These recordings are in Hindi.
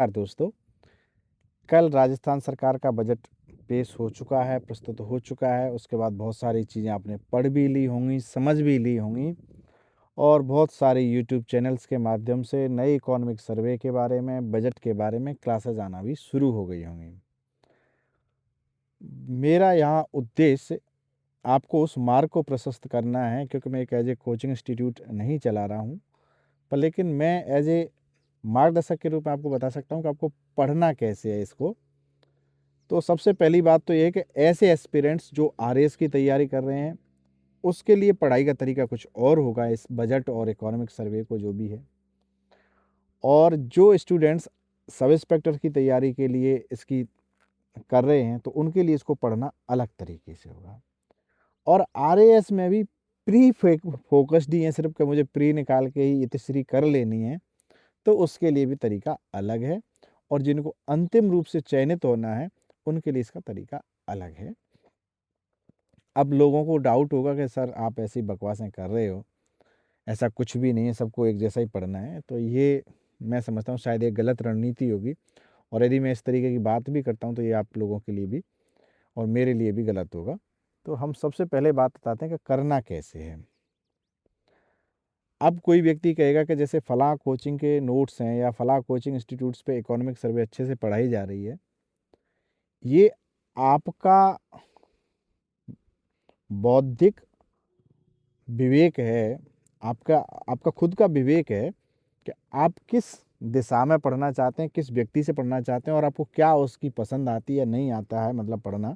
नमस्कार दोस्तों। कल राजस्थान सरकार का बजट पेश हो चुका है, प्रस्तुत हो चुका है। उसके बाद बहुत सारी चीज़ें आपने पढ़ भी ली होंगी, समझ भी ली होंगी और बहुत सारे यूट्यूब चैनल्स के माध्यम से नए इकोनॉमिक सर्वे के बारे में, बजट के बारे में क्लासेस आना भी शुरू हो गई होंगी। मेरा यहाँ उद्देश्य आपको उस मार्ग को प्रशस्त करना है, क्योंकि मैं एक एज ए कोचिंग इंस्टीट्यूट नहीं चला रहा हूँ, पर लेकिन मैं एज ए मार्गदर्शक के रूप में आपको बता सकता हूँ कि आपको पढ़ना कैसे है इसको। तो सबसे पहली बात तो ये है कि ऐसे एस्पिरेंट्स जो आरएएस की तैयारी कर रहे हैं, उसके लिए पढ़ाई का तरीका कुछ और होगा इस बजट और इकोनॉमिक सर्वे को जो भी है। और जो स्टूडेंट्स सब इंस्पेक्टर की तैयारी के लिए इसकी कर रहे हैं, तो उनके लिए इसको पढ़ना अलग तरीके से होगा। और आरएएस में भी प्री फोकस्ड ही है, सिर्फ कि मुझे प्री निकाल के ही इतिश्री कर लेनी है, तो उसके लिए भी तरीका अलग है। और जिनको अंतिम रूप से चयनित होना है, उनके लिए इसका तरीका अलग है। अब लोगों को डाउट होगा कि सर आप ऐसी बकवासें कर रहे हो, ऐसा कुछ भी नहीं है, सबको एक जैसा ही पढ़ना है। तो ये मैं समझता हूँ शायद एक गलत रणनीति होगी, और यदि मैं इस तरीके की बात भी करता हूँ तो ये आप लोगों के लिए भी और मेरे लिए भी गलत होगा। तो हम सबसे पहले बात बताते हैं कि करना कैसे है। अब कोई व्यक्ति कहेगा कि जैसे फलां कोचिंग के नोट्स हैं या फलां कोचिंग इंस्टीट्यूट्स पे इकोनॉमिक सर्वे अच्छे से पढ़ाई जा रही है, ये आपका बौद्धिक विवेक है, आपका आपका खुद का विवेक है कि आप किस दिशा में पढ़ना चाहते हैं, किस व्यक्ति से पढ़ना चाहते हैं और आपको क्या उसकी पसंद आती है, नहीं आता है मतलब पढ़ना।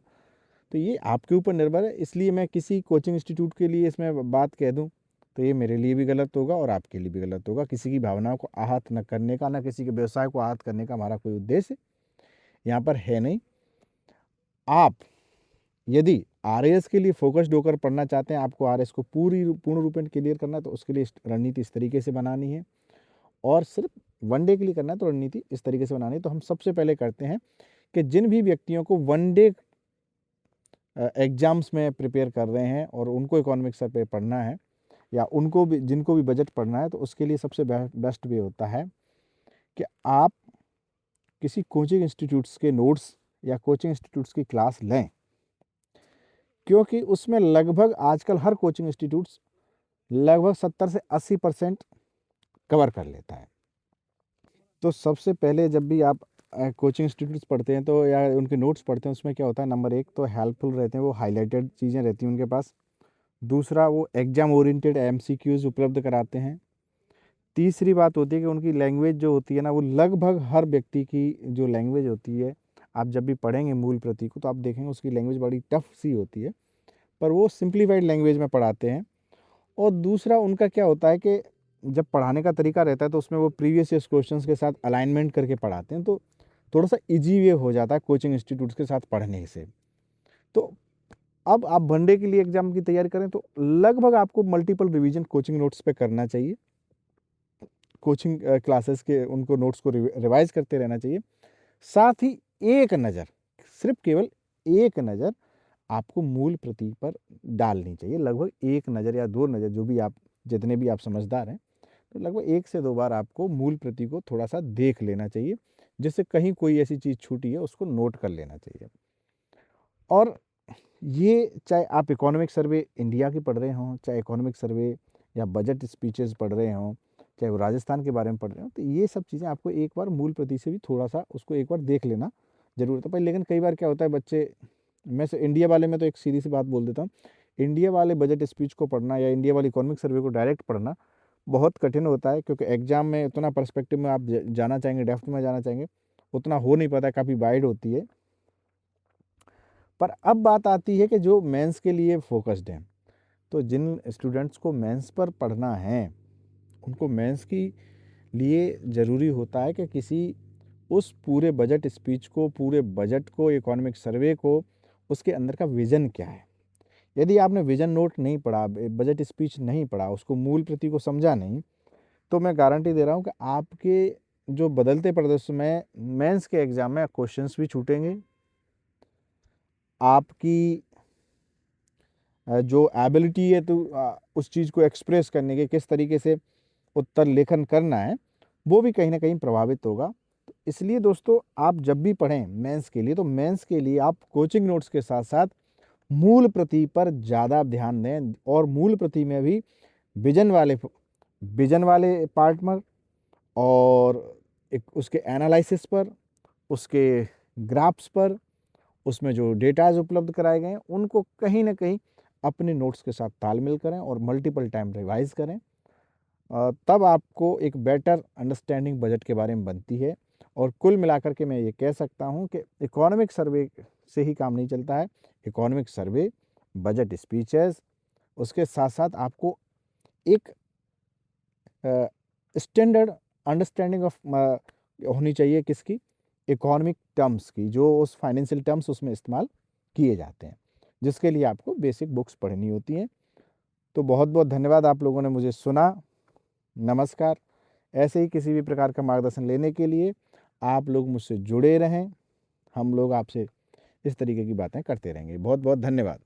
तो ये आपके ऊपर निर्भर है। इसलिए मैं किसी कोचिंग इंस्टीट्यूट के लिए इसमें बात कह दूं तो ये मेरे लिए भी गलत होगा और आपके लिए भी गलत होगा। किसी की भावनाओं को आहत न करने का, ना किसी के व्यवसाय को आहत करने का हमारा कोई उद्देश्य यहाँ पर है नहीं। आप यदि आरएएस के लिए फोकस्ड होकर पढ़ना चाहते हैं, आपको आरएएस को पूर्ण रूपेण क्लियर करना है, तो उसके लिए रणनीति इस तरीके से बनानी है। और सिर्फ वन डे के लिए करना है तो रणनीति इस तरीके से बनानी है। तो हम सबसे पहले करते हैं कि जिन भी व्यक्तियों को वन डे एग्जाम्स में प्रिपेयर कर रहे हैं और उनको इकोनॉमिक्स पे पढ़ना है, या उनको भी जिनको भी बजट पढ़ना है, तो उसके लिए सबसे बेस्ट वे होता है कि आप किसी कोचिंग इंस्टीट्यूट्स के नोट्स या कोचिंग इंस्टीट्यूट्स की क्लास लें, क्योंकि उसमें लगभग आजकल हर कोचिंग इंस्टीट्यूट्स लगभग 70 से 80% कवर कर लेता है। तो सबसे पहले जब भी आप कोचिंग इंस्टीट्यूट्स पढ़ते हैं तो या उनके नोट्स पढ़ते हैं, उसमें क्या होता है, नंबर एक तो हेल्पफुल रहते हैं, वो हाईलाइटेड चीज़ें रहती हैं उनके पास। दूसरा, वो एग्जाम ओरिएंटेड एमसीक्यूज उपलब्ध कराते हैं। तीसरी बात होती है कि उनकी लैंग्वेज जो होती है ना, वो लगभग हर व्यक्ति की जो लैंग्वेज होती है, आप जब भी पढ़ेंगे मूल प्रति को तो आप देखेंगे उसकी लैंग्वेज बड़ी टफ सी होती है, पर वो सिंप्लीफाइड लैंग्वेज में पढ़ाते हैं। और दूसरा उनका क्या होता है कि जब पढ़ाने का तरीका रहता है तो उसमें वो प्रीवियस ईयर्स क्वेश्चंस के साथ अलाइनमेंट करके पढ़ाते हैं, तो थोड़ा सा इजी वे हो जाता है कोचिंग इंस्टीट्यूट्स के साथ पढ़ने से। तो अब आप वनडे के लिए एग्जाम की तैयारी करें तो लगभग आपको मल्टीपल रिवीजन कोचिंग नोट्स पे करना चाहिए। कोचिंग क्लासेस के उनको नोट्स को रिवाइज करते रहना चाहिए। साथ ही एक नज़र, सिर्फ केवल एक नज़र आपको मूल प्रति पर डालनी चाहिए। लगभग एक नज़र या दो नज़र, जो भी आप जितने भी आप समझदार हैं, तो लगभग एक से दो बार आपको मूल प्रति को थोड़ा सा देख लेना चाहिए, जिससे कहीं कोई ऐसी चीज़ छूटी है उसको नोट कर लेना चाहिए। और ये चाहे आप इकोनॉमिक सर्वे इंडिया की पढ़ रहे हों, चाहे इकोनॉमिक सर्वे या बजट स्पीचेस पढ़ रहे हों, चाहे वो राजस्थान के बारे में पढ़ रहे हों, तो ये सब चीज़ें आपको एक बार मूल प्रति से भी थोड़ा सा उसको एक बार देख लेना ज़रूरत है। पर लेकिन कई बार क्या होता है, बच्चे, मैं इंडिया वाले में तो एक सीधी सी बात बोल देता हूँ, इंडिया वाले बजट स्पीच को पढ़ना या इंडिया वाली इकोनॉमिक सर्वे को डायरेक्ट पढ़ना बहुत कठिन होता है, क्योंकि एग्जाम में उतना पर्सपेक्टिव में आप जाना चाहेंगे, डेप्थ में जाना चाहेंगे, उतना हो नहीं पाता है, काफ़ी वाइड होती है। पर अब बात आती है कि जो मेंस के लिए फोकस्ड हैं, तो जिन स्टूडेंट्स को मेंस पर पढ़ना है, उनको मेंस की लिए ज़रूरी होता है कि किसी उस पूरे बजट स्पीच को, पूरे बजट को, इकोनॉमिक सर्वे को, उसके अंदर का विज़न क्या है। यदि आपने विज़न नोट नहीं पढ़ा, बजट स्पीच नहीं पढ़ा, उसको मूल प्रति को समझा नहीं, तो मैं गारंटी दे रहा हूँ कि आपके जो बदलते परिदृश्य में मेंस के एग्ज़ाम में क्वेश्चंस भी छूटेंगे, आपकी जो एबिलिटी है तो उस चीज़ को एक्सप्रेस करने के किस तरीके से उत्तर लेखन करना है, वो भी कहीं न कहीं प्रभावित होगा। तो इसलिए दोस्तों आप जब भी पढ़ें मेंस के लिए, तो मेंस के लिए आप कोचिंग नोट्स के साथ साथ मूल प्रति पर ज़्यादा ध्यान दें, और मूल प्रति में भी विजन वाले पार्ट में, और एक उसके एनालिसिस पर, उसके ग्राफ्स पर, उसमें जो डेटाज उपलब्ध कराए गए हैं उनको कहीं ना कहीं अपने नोट्स के साथ तालमेल करें और मल्टीपल टाइम रिवाइज करें। तब आपको एक बेटर अंडरस्टैंडिंग बजट के बारे में बनती है। और कुल मिलाकर के मैं ये कह सकता हूँ कि इकोनॉमिक सर्वे से ही काम नहीं चलता है। इकोनॉमिक सर्वे, बजट स्पीचेस, उसके साथ साथ आपको एक स्टैंडर्ड अंडरस्टैंडिंग ऑफ होनी चाहिए किसकी, इकोनॉमिक टर्म्स की, जो उस फाइनेंशियल टर्म्स उसमें इस्तेमाल किए जाते हैं, जिसके लिए आपको बेसिक बुक्स पढ़नी होती हैं। तो बहुत बहुत धन्यवाद, आप लोगों ने मुझे सुना। नमस्कार। ऐसे ही किसी भी प्रकार का मार्गदर्शन लेने के लिए आप लोग मुझसे जुड़े रहें। हम लोग आपसे इस तरीके की बातें करते रहेंगे। बहुत बहुत धन्यवाद।